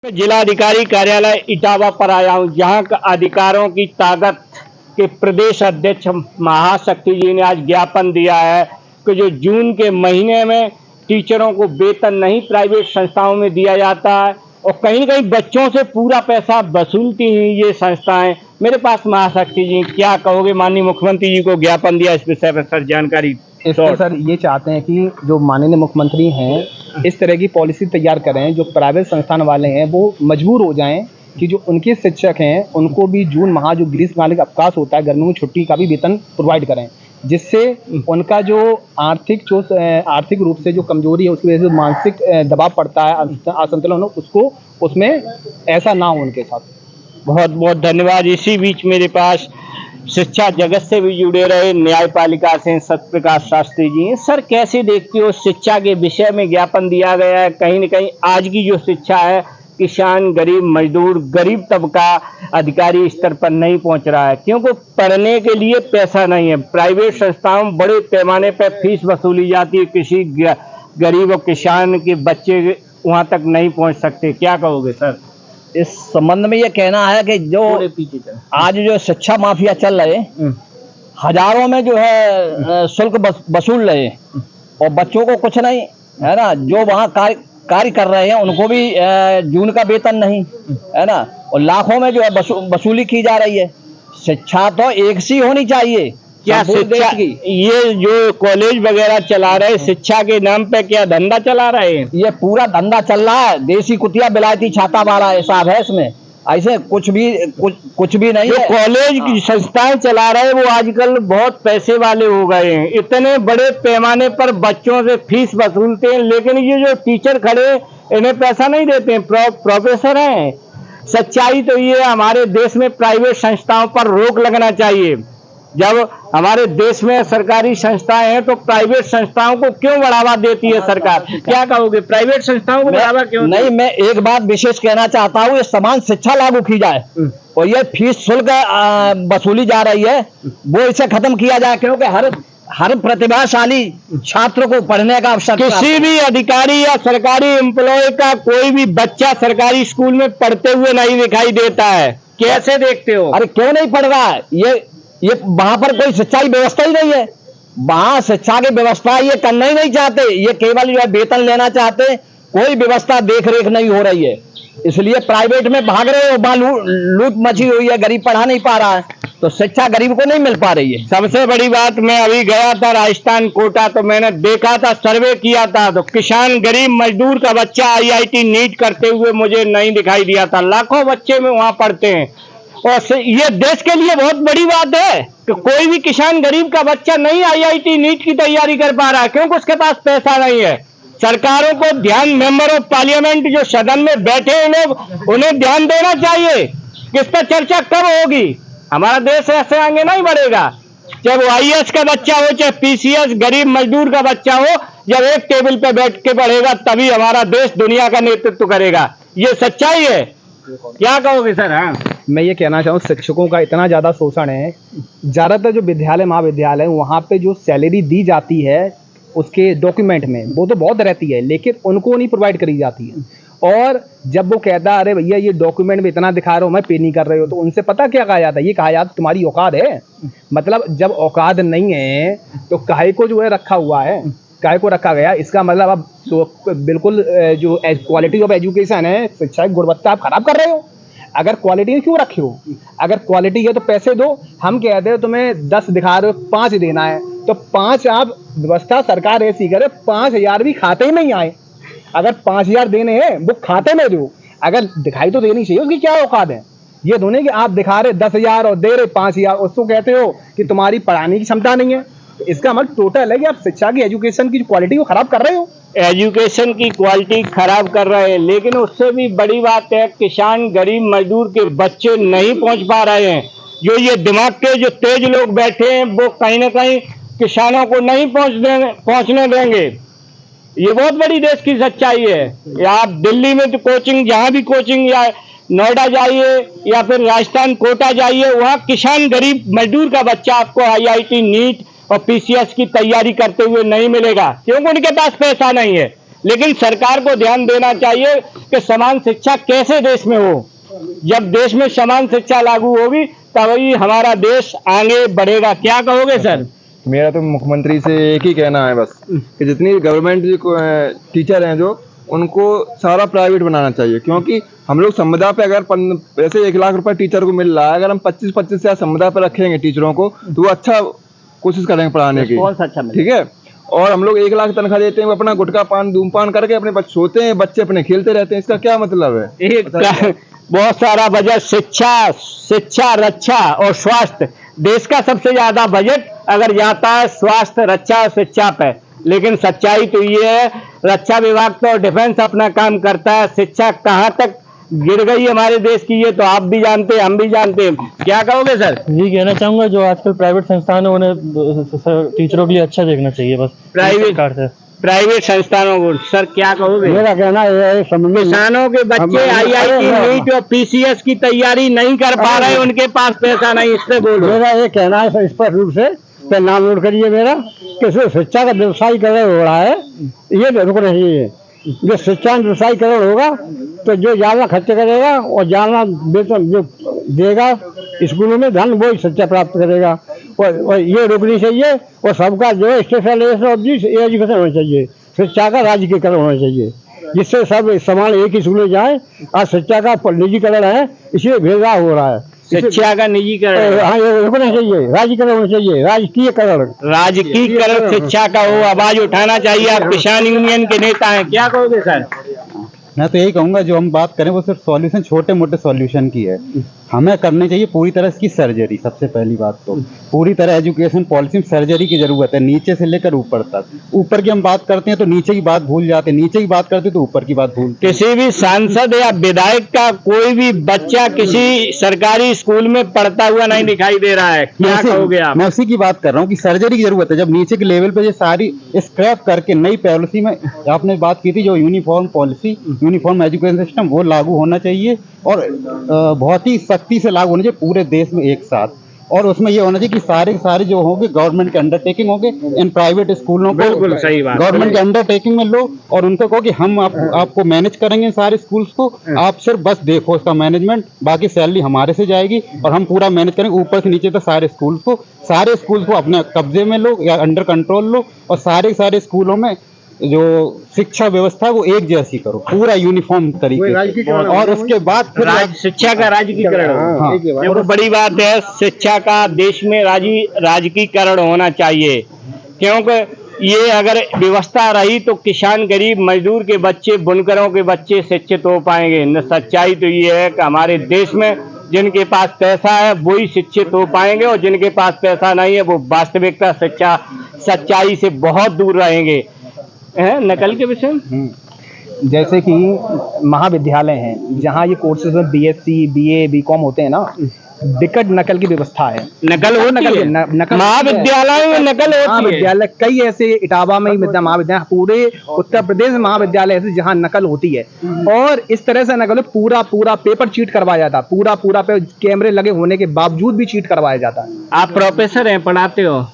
मैं जिलाधिकारी कार्यालय इटावा पर आया हूं, जहां अधिकारियों की ताकत के प्रदेश अध्यक्ष महाशक्ति जी ने आज ज्ञापन दिया है कि जो जून के महीने में टीचरों को वेतन नहीं प्राइवेट संस्थाओं में दिया जाता है और कहीं कहीं बच्चों से पूरा पैसा वसूलती हैं ये संस्थाएं। मेरे पास महाशक्ति जी, क्या कहोगे? माननीय मुख्यमंत्री जी को ज्ञापन दिया, इस विषय पर सर जानकारी। इसमें सर ये चाहते हैं कि जो माननीय मुख्यमंत्री हैं इस तरह की पॉलिसी तैयार करें, जो प्राइवेट संस्थान वाले हैं वो मजबूर हो जाएं कि जो उनके शिक्षक हैं उनको भी जून माह जो ग्रीष्मकालीन अवकाश होता है, गर्मियों की छुट्टी का भी वेतन प्रोवाइड करें, जिससे उनका जो आर्थिक रूप से जो कमजोरी है उसकी वजह से मानसिक दबाव पड़ता है, असंतुलन हो, उसको उसमें ऐसा ना हो उनके साथ। बहुत बहुत धन्यवाद। इसी बीच मेरे पास शिक्षा जगत से भी जुड़े रहे न्यायपालिका से सत्यप्रकाश शास्त्री जी हैं। सर, कैसे देखते हो शिक्षा के विषय में ज्ञापन दिया गया है? कहीं न कहीं आज की जो शिक्षा है किसान, गरीब मजदूर, गरीब तबका अधिकारी स्तर पर नहीं पहुंच रहा है, क्योंकि पढ़ने के लिए पैसा नहीं है। प्राइवेट संस्थाओं में बड़े पैमाने पर फीस वसूली जाती है, किसी गरीब और किसान के बच्चे वहां तक नहीं पहुंच सकते। क्या कहोगे सर? इस संबंध में ये कहना है कि जो आज जो शिक्षा माफिया चल रहे, हजारों में जो है शुल्क वसूल रहे और बच्चों को कुछ नहीं है ना, जो वहाँ कार्य कर रहे हैं उनको भी जून का वेतन नहीं है ना, और लाखों में जो है वसूली की जा रही है। शिक्षा तो एक सी होनी चाहिए। क्या शिक्षा, ये जो कॉलेज वगैरह चला रहे शिक्षा के नाम पे क्या धंधा चला रहे हैं? ये पूरा धंधा चल रहा है, देसी कुतिया बिलायती छाता वाला हिसाब है इसमें। ऐसे कुछ भी नहीं है। कॉलेज की संस्थाएं चला रहे हैं वो आजकल बहुत पैसे वाले हो गए हैं, इतने बड़े पैमाने पर बच्चों से फीस वसूलते हैं, लेकिन ये जो टीचर खड़े इन्हें पैसा नहीं देते हैं, प्रोफेसर हैं। सच्चाई तो ये हमारे देश में प्राइवेट संस्थाओं पर रोक लगना चाहिए। जब हमारे देश में सरकारी संस्थाएं हैं तो प्राइवेट संस्थाओं को क्यों बढ़ावा देती है सरकार? क्या कहोगे, प्राइवेट संस्थाओं को बढ़ावा क्यों नहीं? मैं एक बात विशेष कहना चाहता हूँ, ये समान शिक्षा लागू की जाए और ये फीस शुल्क वसूली जा रही है वो इसे खत्म किया जाए, क्योंकि हर प्रतिभाशाली छात्र को पढ़ने का अवसर। किसी भी अधिकारी या सरकारी एम्प्लॉय का कोई भी बच्चा सरकारी स्कूल में पढ़ते हुए नहीं दिखाई देता है। कैसे देखते हो? अरे क्यों नहीं पढ़ रहा है? ये वहां पर कोई शिक्षा की व्यवस्था ही नहीं है। वहां शिक्षा की व्यवस्था ये करना ही नहीं चाहते, ये केवल जो है वेतन लेना चाहते, कोई व्यवस्था देख रेख नहीं हो रही है, इसलिए प्राइवेट में भाग रहे हो। वहां लूट मची हुई है, गरीब पढ़ा नहीं पा रहा है, तो शिक्षा गरीब को नहीं मिल पा रही है। सबसे बड़ी बात, मैं अभी गया था राजस्थान कोटा, तो मैंने देखा था, सर्वे किया था, तो किसान गरीब मजदूर का बच्चा IIT नीट करते हुए मुझे नहीं दिखाई दिया था। लाखों बच्चे में वहां पढ़ते हैं और ये देश के लिए बहुत बड़ी बात है कि कोई भी किसान गरीब का बच्चा नहीं IIT नीट की तैयारी कर पा रहा है, क्योंकि उसके पास पैसा नहीं है। सरकारों को ध्यान, मेंबर ऑफ पार्लियामेंट जो सदन में बैठे हैं लोग, उन्हें ध्यान देना चाहिए कि इस पर चर्चा कब होगी। हमारा देश ऐसे आगे नहीं बढ़ेगा। चाहे वो IAS का बच्चा हो, चाहे PCS गरीब मजदूर का बच्चा हो, जब एक टेबल पे बैठ के पढ़ेगा तभी हमारा देश दुनिया का नेतृत्व करेगा। ये सच्चाई है। क्या कहोगे सर? हाँ, मैं ये कहना चाहूँ, शिक्षकों का इतना ज़्यादा शोषण है। ज़्यादातर जो विद्यालय महाविद्यालय वहाँ पे जो सैलरी दी जाती है उसके डॉक्यूमेंट में वो तो बहुत रहती है, लेकिन उनको नहीं प्रोवाइड करी जाती है। और जब वो कहता है अरे भैया ये डॉक्यूमेंट में इतना दिखा रहे हो, मैं पे नहीं कर रहे हो, तो उनसे पता क्या कहा जाता है? ये कहा जाता है तुम्हारी औकात है। मतलब जब औकात नहीं है तो काहे को जो है रखा हुआ है, काहे को रखा गया? इसका मतलब अब तो बिल्कुल जो क्वालिटी ऑफ एजुकेशन है, शिक्षा की गुणवत्ता आप खराब कर रहे हो। अगर क्वालिटी क्यों रखे हो? अगर क्वालिटी है तो पैसे दो। हम कहते हो तुम्हें 10 दिखा रहे हो, 5 देना है, तो 5 आप व्यवस्था सरकार ऐसी करे 5000 भी खाते ही नहीं आए। अगर 5000 देने हैं वो खाते में दो, अगर दिखाई तो देनी चाहिए उसकी क्या औकात है। ये दोनों कि आप दिखा रहे 10,000 और दे रहे 5,000, उसको कहते हो कि तुम्हारी पढ़ाने की क्षमता नहीं है। इसका मतलब टोटल है कि आप शिक्षा की एजुकेशन की क्वालिटी को खराब कर रहे हो। एजुकेशन की क्वालिटी खराब कर रहे हैं, लेकिन उससे भी बड़ी बात है किसान गरीब मजदूर के बच्चे नहीं पहुंच पा रहे हैं। जो ये दिमाग के जो तेज लोग बैठे हैं वो कहीं ना कहीं किसानों को नहीं पहुंचने देंगे। ये बहुत बड़ी देश की सच्चाई है। आप दिल्ली में तो कोचिंग, जहां भी कोचिंग, या नोएडा जाइए या फिर राजस्थान कोटा जाइए, वहां किसान गरीब मजदूर का बच्चा आपको IIT नीट और PCS की तैयारी करते हुए नहीं मिलेगा, क्योंकि उनके पास पैसा नहीं है। लेकिन सरकार को ध्यान देना चाहिए कि समान शिक्षा कैसे देश में हो। जब देश में समान शिक्षा लागू होगी तभी हमारा देश आगे बढ़ेगा। क्या कहोगे सर? मेरा तो मुख्यमंत्री से एक ही कहना है बस कि जितनी गवर्नमेंट टीचर हैं जो उनको सारा प्राइवेट बनाना चाहिए, क्योंकि हम लोग संविदा पे अगर वैसे 1 लाख रुपए टीचर को मिल रहा है, अगर हम 25-25 से संविदा पे रखेंगे टीचरों को तो वो अच्छा कोशिश करेंगे पढ़ाने की, ठीक है। और हम लोग 1 लाख तनख्वाह देते हैं, वो अपना गुटखा पान धूमपान करके अपने सोते हैं, बच्चे अपने खेलते रहते हैं, इसका क्या मतलब है? बहुत सारा बजट शिक्षा रक्षा और स्वास्थ्य, देश का सबसे ज्यादा बजट अगर जाता है स्वास्थ्य रक्षा और शिक्षा पे। लेकिन सच्चाई तो ये है, रक्षा विभाग तो डिफेंस अपना काम करता है, शिक्षा कहाँ तक गिर गई हमारे देश की ये तो आप भी जानते हैं, हम भी जानते हैं। क्या कहोगे सर? ये कहना चाहूंगा जो आजकल प्राइवेट संस्थान है उन्हें टीचरों के लिए अच्छा देखना चाहिए बस प्राइवेट संस्थानों को। सर क्या कहोगे? मेरा कहना है किसानों के बच्चे IIT नीट और PCS की तैयारी नहीं कर पा रहे, उनके पास पैसा नहीं, इससे बोलो। मेरा ये कहना है स्पष्ट रूप से, नाम नोट करिए मेरा, कि शिक्षा का व्यवसायीकरण हो रहा है, ये रुकना चाहिए। जो शिक्षा में व्यवसायीकरण होगा तो जो ज्यादा खर्च करेगा और ज्यादा वेतन जो देगा स्कूलों में धन वो शिक्षा प्राप्त करेगा, और ये रुकनी चाहिए। और सबका जो है स्पेशलाइजेशन ऑफ दिस एजुकेशन होना चाहिए, शिक्षा का राजकीयकरण होना चाहिए, जिससे सब समान एक ही स्कूल में जाए। आज शिक्षा का निजीकरण है, इसलिए भेदभाव हो रहा है। शिक्षा का निजीकरण, हाँ, ये रुकना चाहिए, राजकीयकरण होना चाहिए, राजकीयकरण शिक्षा का हो, आवाज उठाना चाहिए। आप किसान यूनियन के नेता हैं, क्या कहोगे सर? मैं तो यही कहूंगा जो हम बात करें वो सिर्फ सॉल्यूशन, छोटे मोटे सॉल्यूशन की है। हमें करनी चाहिए पूरी तरह की सर्जरी। सबसे पहली बात तो पूरी तरह एजुकेशन पॉलिसी में सर्जरी की जरूरत है, नीचे से लेकर ऊपर तक। ऊपर की हम बात करते हैं तो नीचे की बात भूल जाते हैं, नीचे की बात करते हैं तो ऊपर की बात भूलते हैं। किसी भी सांसद या विधायक का कोई भी बच्चा किसी सरकारी स्कूल में पढ़ता हुआ नहीं दिखाई दे रहा है। क्या कहोगे आप? मैं उसी की बात कर रहा हूँ कि सर्जरी की जरूरत है। जब नीचे के लेवल पे ये सारी स्क्रैप करके नई पॉलिसी में आपने बात की थी जो uniform policy, uniform education system, वो लागू होना चाहिए और बहुत ही सख्ती से लागू होना चाहिए पूरे देश में एक साथ। और उसमें ये होना चाहिए कि सारे सारे जो होंगे गवर्नमेंट के अंडरटेकिंग होंगे, इन प्राइवेट स्कूलों को बिल्कुल सही बात, गवर्नमेंट के अंडरटेकिंग में लो और उनको कहो कि हम आपको मैनेज करेंगे सारे स्कूल्स को, आप सिर्फ बस देखो उसका मैनेजमेंट, बाकी सैलरी हमारे से जाएगी और हम पूरा मैनेज करेंगे ऊपर से नीचे तक। सारे स्कूल्स को अपने कब्जे में लो या अंडर कंट्रोल लो और सारे स्कूलों में जो शिक्षा व्यवस्था है वो एक जैसी करो, पूरा यूनिफॉर्म तरीके से। और उसके बाद फिर शिक्षा का राजकीयकरण। हाँ, देखो बड़ी बात है, शिक्षा का देश में राजकीयकरण होना चाहिए, क्योंकि ये अगर व्यवस्था रही तो किसान, गरीब मजदूर के बच्चे, बुनकरों के बच्चे शिक्षित हो पाएंगे। न सच्चाई तो ये है कि हमारे देश में जिनके पास पैसा है वही शिक्षित हो पाएंगे और जिनके पास पैसा नहीं है वो वास्तविकता सच्चाई से बहुत दूर रहेंगे। नकल के विषय जैसे कि महाविद्यालय हैं जहाँ ये कोर्सेज में BSc BA BCom होते हैं ना, विकट नकल की व्यवस्था है। नकल महाविद्यालय में नकल होती है। महाविद्यालय कई ऐसे इटावा में ही महाविद्यालय, पूरे उत्तर प्रदेश में महाविद्यालय ऐसे जहाँ नकल होती है। और इस तरह से नकल पूरा पेपर चीट करवाया जाता, पूरा पे कैमरे लगे होने के बावजूद भी चीट करवाया जाता है। आप प्रोफेसर हैं, पढ़ाते हो,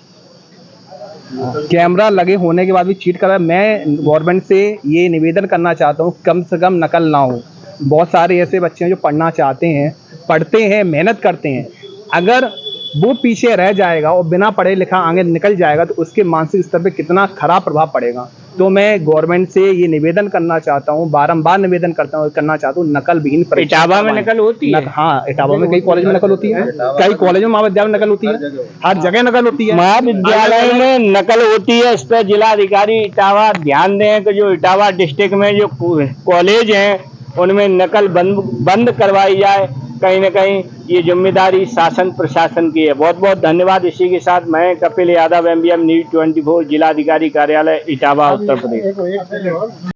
कैमरा लगे होने के बाद भी चीट कर रहा है। मैं गवर्नमेंट से ये निवेदन करना चाहता हूँ कम से कम नकल ना हो। बहुत सारे ऐसे बच्चे हैं जो पढ़ना चाहते हैं, पढ़ते हैं, मेहनत करते हैं, अगर वो पीछे रह जाएगा और बिना पढ़े लिखा आगे निकल जाएगा तो उसके मानसिक स्तर पे कितना खराब प्रभाव पड़ेगा। तो मैं गवर्नमेंट से ये निवेदन करना चाहता हूँ, बारंबार निवेदन करना चाहता हूँ, नकल विहीन परीक्षा। इटावा में नकल होती है? हाँ, इटावा में कई कॉलेज में नकल होती है, कई कॉलेजों में महाविद्यालय में नकल होती है, हर जगह नकल होती है। महाविद्यालय में नकल होती है, इस पर जिलाधिकारी इटावा ध्यान दें कि जो इटावा डिस्ट्रिक्ट में जो कॉलेज हैं उनमें नकल बंद करवाई जाए। कहीं न कहीं ये जिम्मेदारी शासन प्रशासन की है। बहुत बहुत धन्यवाद। इसी के साथ मैं कपिल यादव, MBM न्यूज़ 24, जिलाधिकारी कार्यालय इटावा, उत्तर प्रदेश।